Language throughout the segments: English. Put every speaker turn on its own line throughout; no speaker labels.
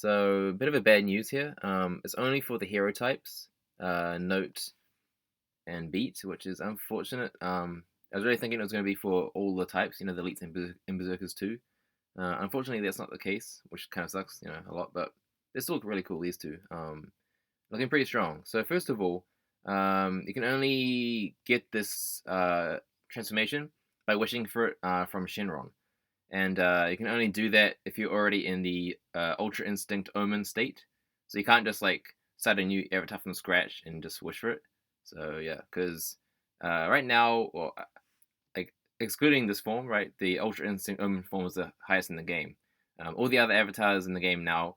So a bit of a bad news here. It's only for the hero types, Note and Beat, which is unfortunate. I was really thinking it was going to be for all the types, the elites and berserkers too. Unfortunately, that's not the case, which kind of sucks, a lot. But they're still really cool. These two, looking pretty strong. So first of all, you can only get this transformation by wishing for it from Shenron. And you can only do that if you're already in the Ultra Instinct Omen state. So you can't just like start a new avatar from scratch and just wish for it. So yeah, because right now, well, like excluding this form, right, the Ultra Instinct Omen form is the highest in the game. All the other avatars in the game now,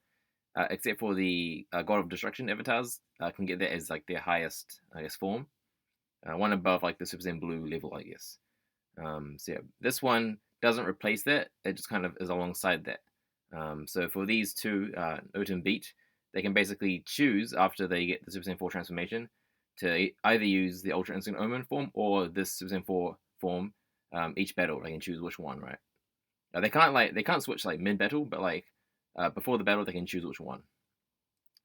except for the God of Destruction avatars, can get that as like their highest, I guess, form. One above like the Super Saiyan Blue level, I guess. So yeah, this one doesn't replace that. It just kind of is alongside that. So for these two, Oat and Beat, they can basically choose after they get the Super Saiyan 4 transformation to either use the Ultra Instinct Omen form or this Super Saiyan 4 form each battle. They can choose which one, right? They can't switch like mid battle, but like before the battle they can choose which one.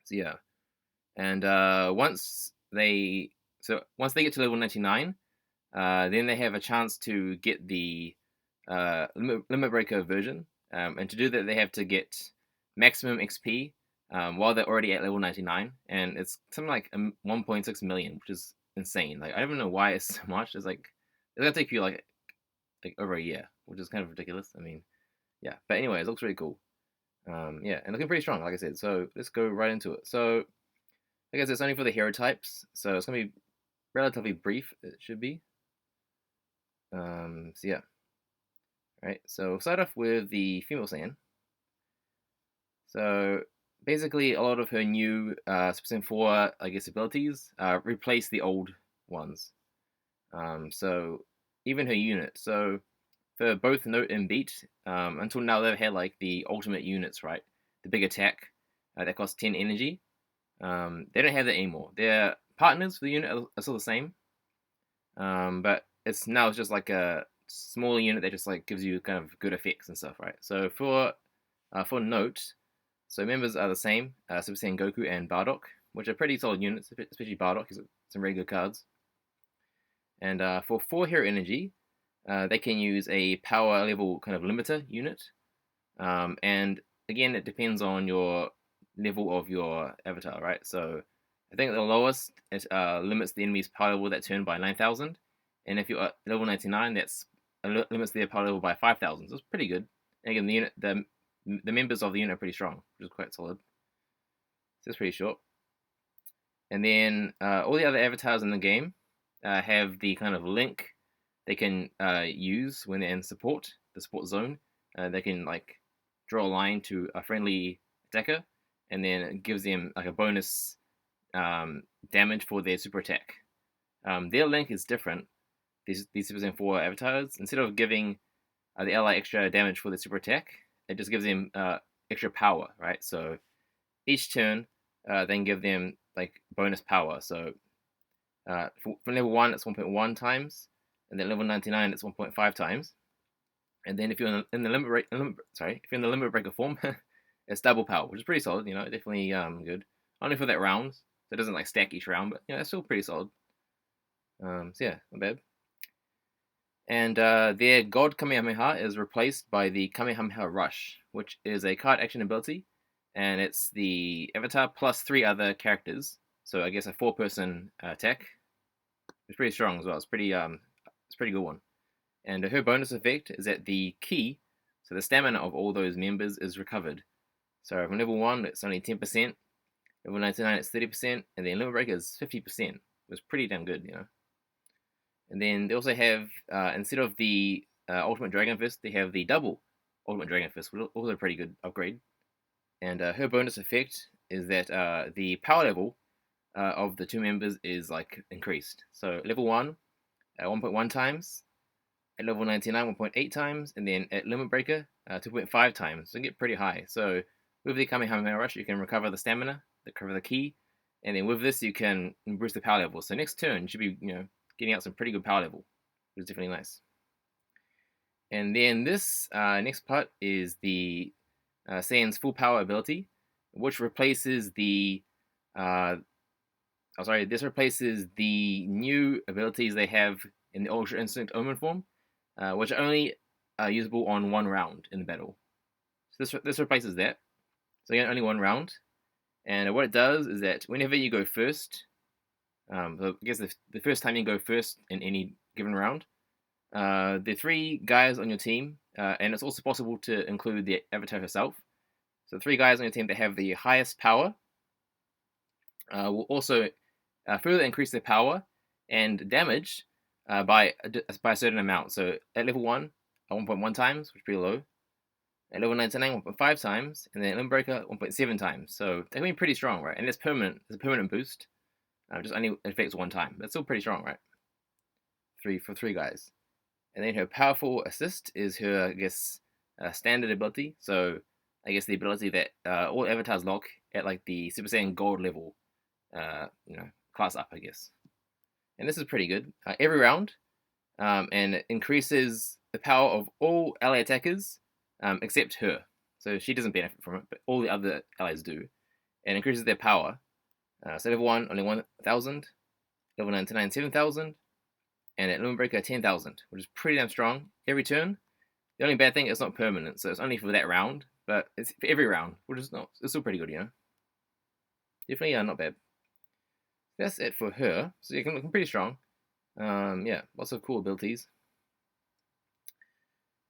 So yeah, and once they get to level 99, then they have a chance to get the limit breaker version, and to do that they have to get maximum XP while they're already at level 99, and it's something like 1.6 million, which is insane. Like I don't even know why it's so much. It's gonna take you like over a year, which is kind of ridiculous. I mean, yeah. But anyways, it looks really cool. Yeah, and looking pretty strong, like I said. So let's go right into it. So I guess it's only for the hero types, so it's gonna be relatively brief. It should be. So yeah. Right, so we'll start off with the female Saiyan. So basically, a lot of her new Super Saiyan 4, I guess, abilities replace the old ones. So even her unit. So for both Note and Beat, until now they've had like the ultimate units, right? The big attack that costs 10 energy. They don't have that anymore. Their partners for the unit are still the same, but it's just like a smaller unit that just like gives you kind of good effects and stuff, right? So for Note, so members are the same, Super Saiyan Goku and Bardock, which are pretty solid units, especially Bardock. He's got some really good cards. And for 4 hero energy, they can use a power level kind of limiter unit. And again, it depends on your level of your avatar, right? So I think the lowest it limits the enemy's power level that turn by 9,000, and if you're at level 99, that's limits their power level by 5,000. So it's pretty good. And again, the members of the unit are pretty strong, which is quite solid. So it's pretty short. And then all the other avatars in the game have the kind of link they can use when they're in the support zone. They can like draw a line to a friendly attacker, and then it gives them like a bonus damage for their super attack. Their link is different. These Super Saiyan 4 avatars, instead of giving the ally extra damage for their super attack, it just gives them extra power, right? So each turn, then give them like bonus power. So for level 1, it's 1.1 times, and then level 99, it's 1.5 times. And then if you're in the if you're in the limit breaker form, it's double power, which is pretty solid. Definitely good. Only for that round, so it doesn't like stack each round, but it's still pretty solid. So yeah, not bad. And their God Kamehameha is replaced by the Kamehameha Rush, which is a card action ability, and it's the avatar plus 3 other characters. So I guess a 4-person attack. It's pretty strong as well. It's pretty good one. And her bonus effect is that the ki, so the stamina of all those members, is recovered. So from level 1, it's only 10%, level 99, it's 30%, and then limit breaker is 50%. It was pretty damn good. And then they also have, instead of the Ultimate Dragon Fist, they have the double Ultimate Dragon Fist, which is also a pretty good upgrade. And her bonus effect is that the power level of the 2 members is like increased. So level 1, 1.1 times, at level 99, 1.8 times, and then at Limit Breaker, 2.5 times. So you get pretty high. So with the Kamehameha Rush, you can recover the stamina, recover the ki, and then with this, you can boost the power level. So next turn, you should be, getting out some pretty good power level, which is definitely nice. And then this next part is the Saiyan's full power ability, which replaces the this replaces the new abilities they have in the Ultra Instinct Omen form, which are only usable on one round in the battle. So this replaces that. So again, only one round. And what it does is that whenever you go first, so I guess the first time you go first in any given round, the three guys on your team, and it's also possible to include the avatar herself. So three guys on your team that have the highest power will also further increase their power and damage by a certain amount. So at level 1, 1.1 times, which is pretty low. At level 99, 1.5 times, and then Limb Breaker 1.7 times. So they're going to be pretty strong, right? And it's permanent. It's a permanent boost. Just only affects one time. That's still pretty strong, right? For three guys. And then her powerful assist is her, I guess, standard ability. So I guess the ability that all avatars lock at like the Super Saiyan Gold level, class up, I guess. And this is pretty good. Every round, and it increases the power of all ally attackers except her. So she doesn't benefit from it, but all the other allies do. And increases their power. So level 1, only 1,000. Level 99, 7,000. And at Limit Breaker, 10,000, which is pretty damn strong every turn. The only bad thing is it's not permanent, so it's only for that round, but it's for every round, which is not. It's still pretty good, Definitely not bad. That's it for her. So you can pretty strong. Yeah, lots of cool abilities.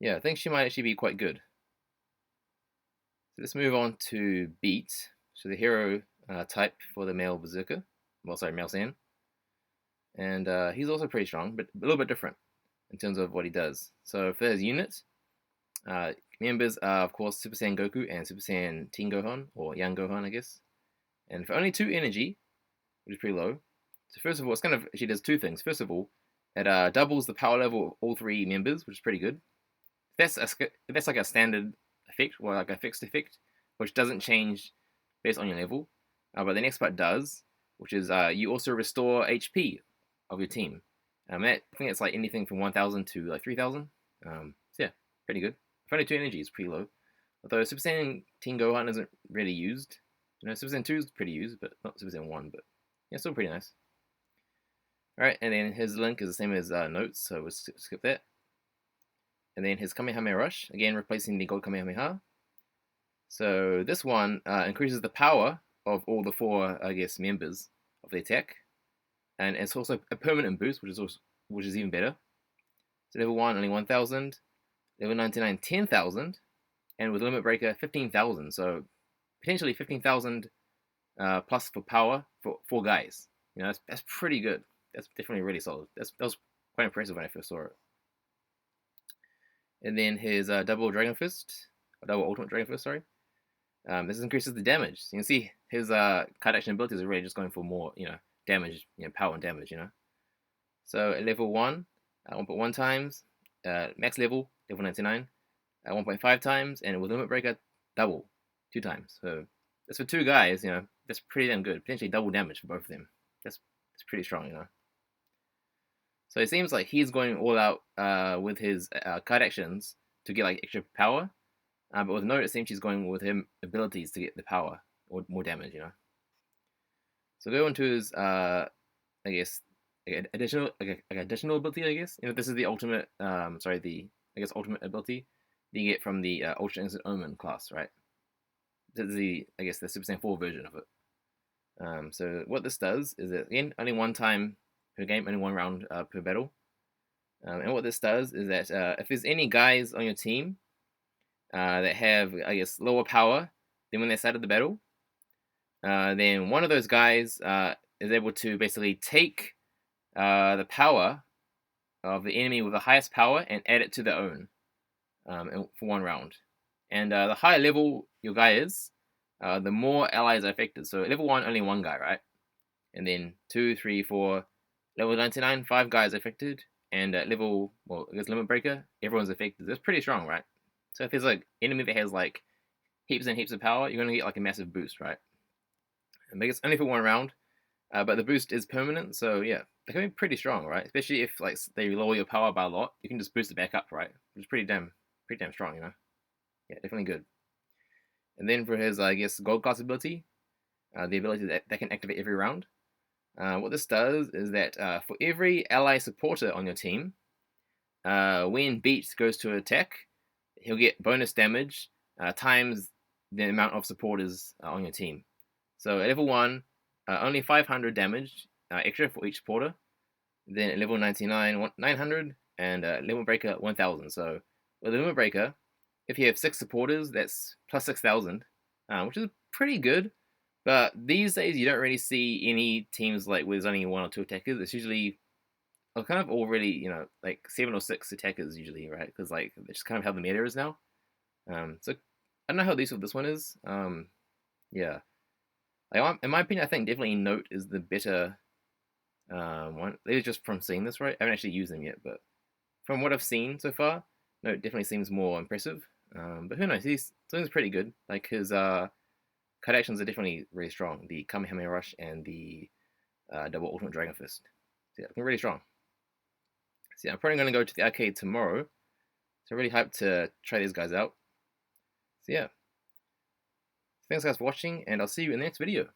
Yeah, I think she might actually be quite good. So let's move on to Beat. So the hero type for the male berserker. Male Saiyan. And he's also pretty strong, but a little bit different in terms of what he does. So for his units, members are of course Super Saiyan Goku and Super Saiyan Teen Gohan, or Young Gohan, I guess. And for only 2 energy, which is pretty low. So first of all, she does 2 things. First of all, it doubles the power level of all 3 members, which is pretty good. That's like a standard effect, or like a fixed effect, which doesn't change based on your level. But the next part does, which is you also restore HP of your team. I think it's like anything from 1,000 to like 3,000. So yeah, pretty good. For only 2 energy is pretty low. Although Super Saiyan Teen Gohan isn't really used. Super Saiyan 2 is pretty used, but not Super Saiyan 1. But yeah, still pretty nice. Alright, and then his link is the same as Notes, so we'll skip that. And then his Kamehameha Rush, again replacing the Gold Kamehameha. So this one increases the power of all the 4, I guess, members of the attack. And it's also a permanent boost, which is even better. So level 1, only 1,000. Level 99, 10,000. And with Limit Breaker, 15,000. So potentially 15,000 plus for power for 4 guys. That's pretty good. That's definitely really solid. That was quite impressive when I first saw it. And then his double Dragon Fist, or double Ultimate Dragon Fist, sorry. This increases the damage. So you can see his card action abilities are really just going for more, damage, power and damage, So at level 1, 1.1 times, max level 99, 1.5 times, and with Limit Breaker, double, 2 times. So that's for 2 guys, that's pretty damn good. Potentially double damage for both of them. That's pretty strong, So it seems like he's going all out with his card actions to get like extra power. But with Note, it seems she's going with him abilities to get the power or more damage, So go on to his, I guess, additional ability, I guess. This is the ultimate, ultimate ability that you get from the Ultra Instant Omen class, right? This is the Super Saiyan 4 version of it. So what this does is that, again, only 1 time per game, only 1 round per battle. And what this does is that if there's any guys on your team that have, I guess, lower power than when they started the battle, then one of those guys is able to basically take the power of the enemy with the highest power and add it to their own for 1 round. And the higher level your guy is, the more allies are affected. So level 1, only 1 guy, right? And then 2, 3, 4, level 99, 5 guys affected. And at level, Limit Breaker, everyone's affected. That's pretty strong, right? So if there's like enemy that has like heaps and heaps of power, you're gonna get like a massive boost, right? And it's only for 1 round, but the boost is permanent. So yeah, they can be pretty strong, right? Especially if like they lower your power by a lot, you can just boost it back up, right? Which is pretty damn strong, Yeah, definitely good. And then for his, I guess, gold class ability, the ability that can activate every round. What this does is that for every ally supporter on your team, when Beach goes to attack, he'll get bonus damage times the amount of supporters on your team. So at level 1, only 500 damage extra for each supporter. Then at level 99, 900, and Limit Breaker 1000. So with the Limit Breaker, if you have 6 supporters, that's plus 6000, which is pretty good. But these days, you don't really see any teams like where there's only 1 or 2 attackers. It's usually kind of already, like 7 or 6 attackers usually, right? Because like it's just kind of how the meta is now. So I don't know how useful this one is. Yeah, like, in my opinion, I think definitely Note is the better one. Maybe just from seeing this, right? I haven't actually used them yet, but from what I've seen so far, Note definitely seems more impressive. But who knows? He's something's pretty good. Like his cut actions are definitely really strong. The Kamehameha Rush and the double Ultimate Dragon Fist. So yeah, really strong. So yeah, I'm probably going to go to the arcade tomorrow. So really hyped to try these guys out. So yeah, thanks guys for watching, and I'll see you in the next video.